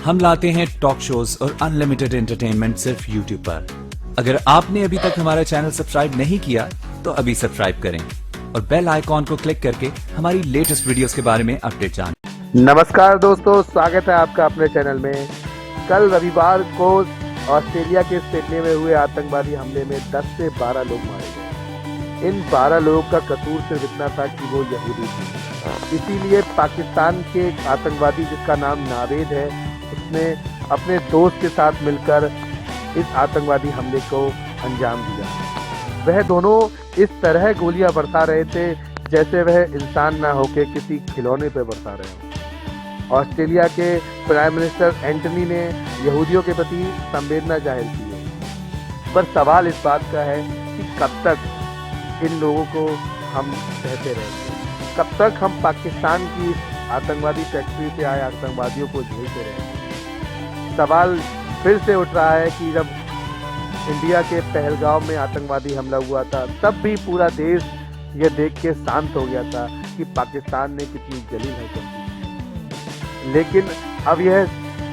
हम लाते हैं talk shows और अनलिमिटेड एंटरटेनमेंट सिर्फ यूट्यूब पर। अगर आपने अभी तक हमारा चैनल सब्सक्राइब नहीं किया तो अभी सब्सक्राइब करें और बेल आइकॉन को क्लिक करके हमारी लेटेस्ट वीडियोस के बारे में अपडेट जानें। नमस्कार दोस्तों, स्वागत है आपका अपने चैनल में। कल रविवार को ऑस्ट्रेलिया के सिडनी में हुए आतंकवादी हमले में 10 से 12 लोग मारे गए। इन 12 लोगों का कसूर सिर्फ इतना था कि वो यहूदी थे। इसीलिए पाकिस्तान के आतंकवादी जिसका नाम नावेद है, उसने अपने दोस्त के साथ मिलकर इस आतंकवादी हमले को अंजाम दिया। वह दोनों इस तरह गोलियां बरसा रहे थे जैसे वह इंसान ना होके किसी खिलौने पर बरसा रहे हों। ऑस्ट्रेलिया के प्राइम मिनिस्टर एंटनी ने यहूदियों के प्रति संवेदना जाहिर की है, पर सवाल इस बात का है कि कब तक इन लोगों को हम सहते रहेंगे, कब तक हम पाकिस्तान की आतंकवादी फैक्ट्री से आए आतंकवादियों को झेलते रहेंगे। सवाल फिर से उठ रहा है कि जब इंडिया के पहलगाम में आतंकवादी हमला हुआ था तब भी पूरा देश ये देख के शांत हो गया था कि पाकिस्तान ने कितनी जलील हरकत की। लेकिन अब यह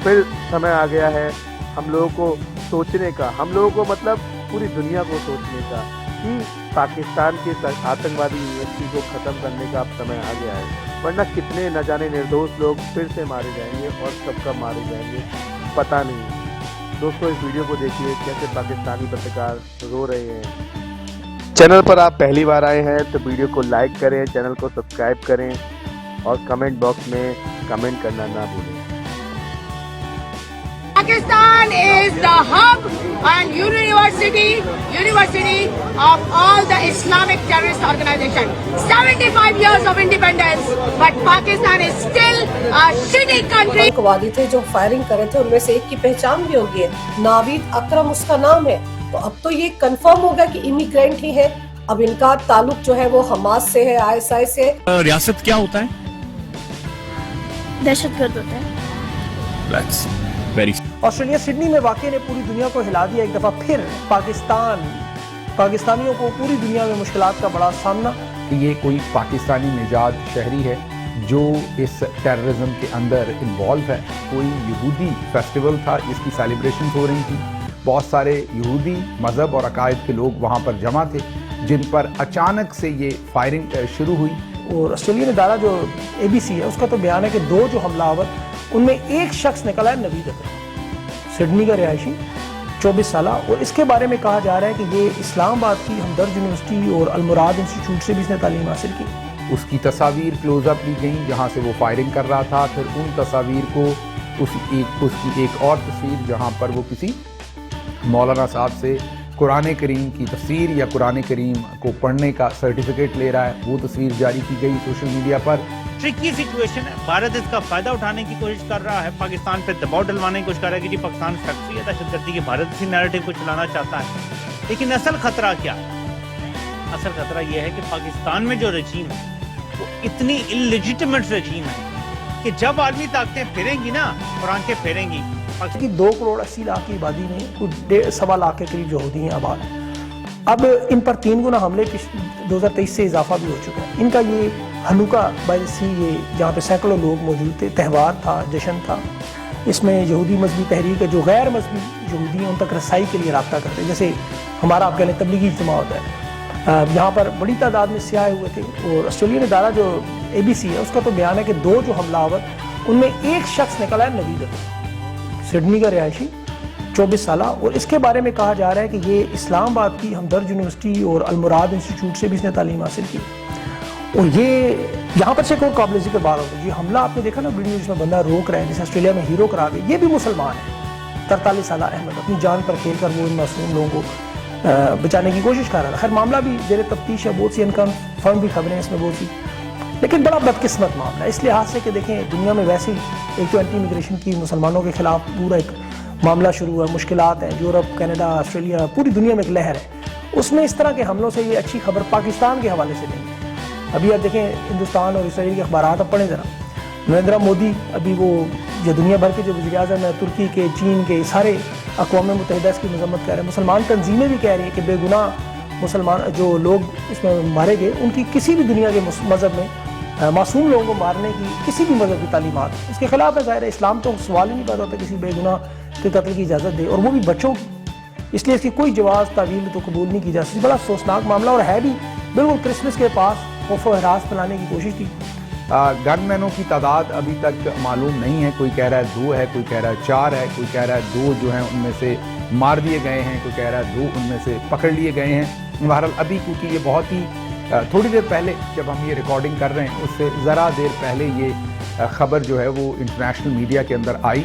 फिर समय आ गया है हम लोगों को सोचने का, हम लोगों को मतलब पूरी दुनिया को सोचने का कि पाकिस्तान के आतंकवादी यूनिवर्सिटी को ख़त्म करने का अब समय आ गया है, वरना कितने न जाने निर्दोष लोग फिर से मारे जाएंगे और कब कब मारे जाएंगे पता नहीं। दोस्तों, इस वीडियो को देखिए कैसे पाकिस्तानी पत्रकार रो रहे हैं। चैनल पर आप पहली बार आए हैं तो वीडियो को लाइक करें, चैनल को सब्सक्राइब करें और कमेंट बॉक्स में कमेंट करना ना भूलें। Pakistan is the hub and university of all the Islamic terrorist organization. 75 years of independence, but Pakistan is still a shitty country. आतंकवादी थे जो फायरिंग करे थे, उनमें से एक की पहचान भी होगी, नावीद अकरम उसका नाम है। तो अब तो ये कंफर्म होगा कि इमिग्रेंट ही है। अब इनका ताल्लुक जो है वो हमास से है, ISI से। रियासत क्या होता है? दहशतगर्द होता है। ऑस्ट्रेलिया सिडनी में वाक़े ने पूरी दुनिया को हिला दिया। एक दफ़ा फिर पाकिस्तानियों को पूरी दुनिया में मुश्किलात का बड़ा सामना। ये कोई पाकिस्तानी निजात शहरी है जो इस टेररिज्म के अंदर इन्वॉल्व है। कोई यहूदी फेस्टिवल था जिसकी सेलिब्रेशन हो रही थी। बहुत सारे यहूदी मज़हब और अकायद के लोग वहाँ पर जमा थे जिन पर अचानक से ये फायरिंग शुरू हुई। और ऑस्ट्रेलियन इदारा जो ABC है उसका तो बयान है कि 2 जो हमलावर उनमें एक शख्स निकला है नावीद अकरम, सिडनी का रिहायशी 24 साल, और इसके बारे में कहा जा रहा है कि ये इस्लामाबाद की हमदर्द यूनिवर्सिटी और अलमुराद इंस्टीट्यूट से भी इसने तालीम हासिल की। उसकी तस्वीर क्लोजअप ली गई जहाँ से वो फायरिंग कर रहा था। फिर उन तस्वीर को उसकी एक और तस्वीर जहाँ पर वो किसी मौलाना साहब से कुरान करीम की तफसीर या कुरान करीम को पढ़ने का सर्टिफिकेट ले रहा है, वो तस्वीर जारी की गई सोशल मीडिया पर। ट्रिकी सिचुएशन है। भारत इसका फायदा उठाने की कोशिश कर रहा है, पाकिस्तान पे दबाव डलवाने की कोशिश कर रहा है कि जी पाकिस्तान फैक्ट्री है दहशतगर्दी की, भारत इसी नैरेटिव को चलाना चाहता है। लेकिन असल खतरा क्या? असल खतरा यह है कि पाकिस्तान में जो रजीम है वो इतनी इलिजिटिमेट रजीम है कि जब आलमी ताकतें फिरेंगी ना, कुरान के फिरेंगी। कि 2 करोड़ 80 लाख की आबादी में कुछ 1.25 लाख के करीब यहूदी हैं आबाद। अब इन पर 3 गुना हमले 2023 से इजाफा भी हो चुका है। इनका ये हनुका बाय सी, ये जहाँ पे सैकड़ों लोग मौजूद थे, त्यौहार था, जश्न था। इसमें यहूदी मजहबी तहरीक जो गैर मजहबी यहूदी हैं उन तक रसाई के लिए रब्ता करते हैं। जैसे हमारा आप कह लें तबलीगी इज्तिमा होता है, यहाँ पर बड़ी तादाद में सियाह हुए थे। और ऑस्ट्रेलियन इदारा जो ABC है उसका तो बयान है कि 2 जो हमलावर उनमें एक शख्स निकला है नावीद अकरम, सिडनी का रिहायशी 24 साल, और इसके बारे में कहा जा रहा है कि ये इस्लामाबाद की हमदर्द यूनिवर्सिटी और अलमुराद इंस्टीट्यूट से भी इसने तालीम हासिल की। और ये यहाँ पर से एक और काबिल जिक्र बात होगी, ये हमला आपने देखा ना वीडियो जिसमें बंदा रोक रहा है, जैसे ऑस्ट्रेलिया में हीरो करार गए, ये भी मुसलमान है। 43 साल अहमद अपनी जान पर खेल कर वो इन मासूम लोगों को बचाने की कोशिश कर रहा था। खैर मामला भी जेर तफ्तीश है, बहुत सी अनकन्फर्म भी खबरें हैं इसमें बहुत सी, लेकिन बड़ा बदकिस्मत मामला है इस लिहाज से कि देखें दुनिया में वैसे ही एक तो एंटी इमिग्रेशन की मुसलमानों के खिलाफ पूरा एक मामला शुरू हुआ है, मुश्किलात हैं, यूरोप, कनाडा, ऑस्ट्रेलिया, पूरी दुनिया में एक लहर है। उसमें इस तरह के हमलों से ये अच्छी खबर पाकिस्तान के हवाले से नहीं है। अभी आप देखें हिंदुस्तान और इसराइल के अखबार आप पढ़ें ज़रा, नरेंद्र मोदी अभी वो जो दुनिया भर के जो वज़ीर-ए-आज़म है, तुर्की के, चीन के, सारे अक़वाम मुत्तहिदा इसकी मज़म्मत कर रहे हैं। मुसलमान तंजीमें भी कह रही हैं कि बेगुनाह मुसलमान जो लोग इसमें मारे गए उनकी किसी भी दुनिया के मज़हब में मासूम लोगों को मारने की किसी भी मजहब की तालीमात इसके खिलाफ है। ज़ाहिर है इस्लाम तो सवाल ही नहीं पैदा होता किसी बेगुनाह के कत्ल की इजाज़त दे, और वो भी बच्चों की। इसलिए इसकी कोई जवाब तावील तो कबूल नहीं की जा सकती। बड़ा अफसोसनाक मामला, और है भी बिल्कुल क्रिसमस के पास खौफ व हरास फैलाने की कोशिश की। गनमैनों की तादाद अभी तक मालूम नहीं है। कोई कह रहा है 2 है, कोई कह रहा है 4 है, कोई कह रहा है 2 जो हैं उनमें से मार दिए गए हैं, कोई कह रहा है 2 उनमें से पकड़ लिए गए हैं। बहरहाल अभी क्योंकि ये बहुत ही थोड़ी देर पहले जब हम ये रिकॉर्डिंग कर रहे हैं उससे ज़रा देर पहले ये ख़बर जो है वो इंटरनेशनल मीडिया के अंदर आई,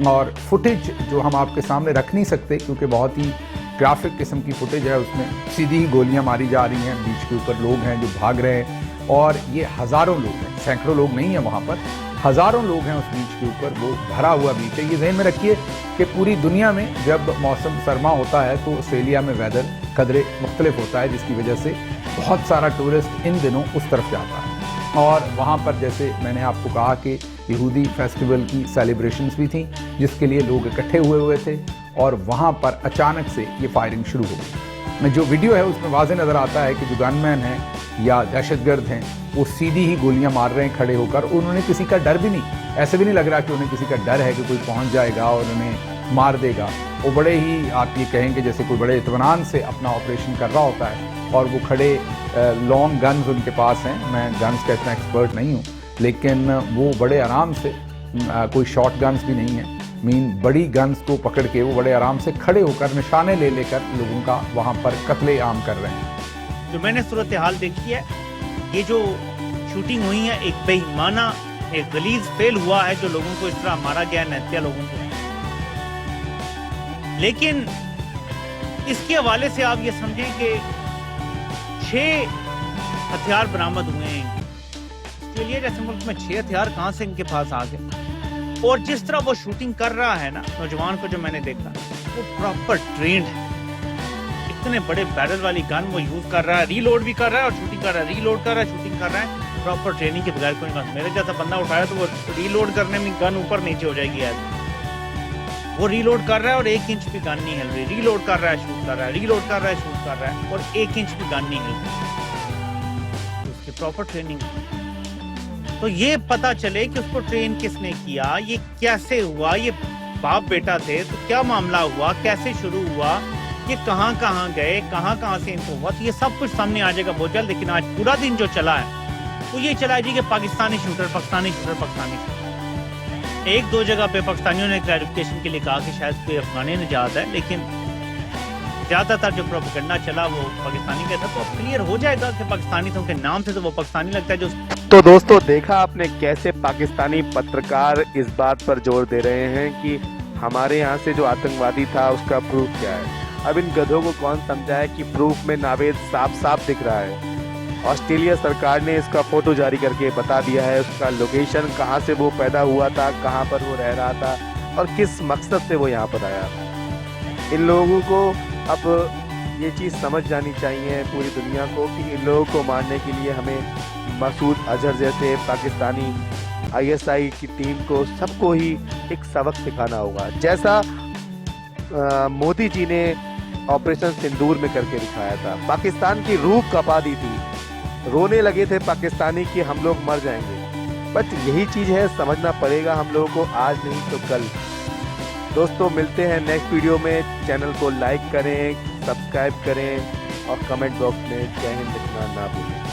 और फुटेज जो हम आपके सामने रख नहीं सकते क्योंकि बहुत ही ग्राफिक किस्म की फुटेज है। उसमें सीधी ही गोलियां मारी जा रही हैं, बीच के ऊपर लोग हैं जो भाग रहे हैं, और ये हज़ारों लोग हैं, सैकड़ों लोग नहीं हैं वहाँ पर, हज़ारों लोग हैं उस बीच के ऊपर। वो भरा हुआ बीच है। ये ज़हन में रखिए कि पूरी दुनिया में जब मौसम सरमा होता है तो ऑस्ट्रेलिया में वेदर कदरे मुख्तलिफ होता है, जिसकी वजह से बहुत सारा टूरिस्ट इन दिनों उस तरफ जाता है। और वहाँ पर जैसे मैंने आपको कहा कि यहूदी फेस्टिवल की सेलिब्रेशंस भी थी जिसके लिए लोग इकट्ठे हुए थे, और वहाँ पर अचानक से ये फायरिंग शुरू हो गई। जो वीडियो है उसमें वाज़ेह नज़र आता है कि जो गनमैन हैं या दहशतगर्द हैं वो सीधी ही गोलियां मार रहे हैं खड़े होकर। उन्होंने किसी का डर भी नहीं, ऐसे भी नहीं लग रहा कि उन्हें किसी का डर है कि कोई पहुंच जाएगा और उन्हें मार देगा। वो बड़े ही, आप ये कहेंगे जैसे कोई बड़े इत्मीनान से अपना ऑपरेशन कर रहा होता है, और वो खड़े लॉन्ग गन्स उनके पास हैं। मैं गन्स का इतना एक्सपर्ट नहीं हूँ, लेकिन वो बड़े आराम से, कोई शॉर्ट गन्स भी नहीं है, बड़ी गन्स को पकड़ के वो बड़े आराम से खड़े होकर निशाने ले लेकर लोगों का वहाँ पर कत्ले आम कर रहे हैं। जो मैंने सूरत हाल देखी है, ये जो शूटिंग हुई है एक बेईमाना, एक गलीज फेल हुआ है जो लोगों को इस तरह मारा गया है, नहत्या लोगों को। लेकिन इसके हवाले से आप ये समझें कि 6 हथियार बरामद हुए हैं। ऑस्ट्रेलिया जैसे मुल्क में 6 हथियार कहां से इनके पास आ गए? और जिस तरह वो शूटिंग कर रहा है ना, नौजवान को जो मैंने देखा वो प्रॉपर ट्रेंड है। इतने बड़े बैरल वाली गन वो यूज कर रहा है, रीलोड भी कर रहा है और शूटिंग कर रहा है, रीलोड कर रहा है, शूटिंग कर रहा है, प्रॉपर ट्रेनिंग के बगैर कोई नहीं। मेरे जैसा बंदा उठाया तो वो रीलोड करने में गन ऊपर नीचे हो जाएगी यार। वो रीलोड कर रहा है और 1 इंच भी गन नहीं हिल रही, रीलोड कर रहा है, शूट कर रहा है, रीलोड कर रहा है, शूट कर रहा है, और 1 इंच भी गन नहीं हिल रही। उसकी प्रॉपर ट्रेनिंग। तो ये पता चले कि उसको ट्रेन किसने किया, ये कैसे हुआ, ये बाप बेटा थे तो क्या मामला हुआ, कैसे शुरू हुआ, ये कहाँ कहाँ गए, कहाँ कहाँ से इनको हुआ, तो ये सब कुछ सामने आ जाएगा बहुत जल्द। लेकिन आज पूरा दिन जो चला है वो ये चला जी कि Pakistani shooter, Pakistani shooter, Pakistani shooter. 1-2 जगह पे पाकिस्तानियों ने क्लैरिफिकेशन के लिए कहा कि शायद कोई अफगानी निजात है, लेकिन ज्यादातर जो प्रोपेगेंडा चला वो पाकिस्तानी का था। तो अब क्लियर हो जाएगा कि पाकिस्तानी थे, उनके नाम से तो वो पाकिस्तानी लगता है। जो तो दोस्तों देखा आपने कैसे पाकिस्तानी पत्रकार इस बात पर जोर दे रहे हैं कि हमारे यहाँ से जो आतंकवादी था उसका प्रूफ क्या है। अब इन गधों को कौन समझाए कि प्रूफ में नावेद साफ साफ दिख रहा है। ऑस्ट्रेलिया सरकार ने इसका फोटो जारी करके बता दिया है, उसका लोकेशन, कहाँ से वो पैदा हुआ था, कहाँ पर वो रह रहा था और किस मकसद से वो यहाँ पर आया। इन लोगों को अब ये चीज़ समझ जानी चाहिए पूरी दुनिया को कि इन लोगों को मारने के लिए हमें मसूद अजहर जैसे पाकिस्तानी ISI की टीम को, सबको ही एक सबक सिखाना होगा, जैसा मोदी जी ने ऑपरेशन सिंदूर में करके दिखाया था। पाकिस्तान की रूह कपा दी थी, रोने लगे थे पाकिस्तानी कि हम लोग मर जाएंगे। बट यही चीज़ है, समझना पड़ेगा हम लोगों को, आज नहीं तो कल। दोस्तों मिलते हैं नेक्स्ट वीडियो में। चैनल को लाइक करें, सब्सक्राइब करें और कमेंट बॉक्स में जय हिंद लिखना ना भूलें।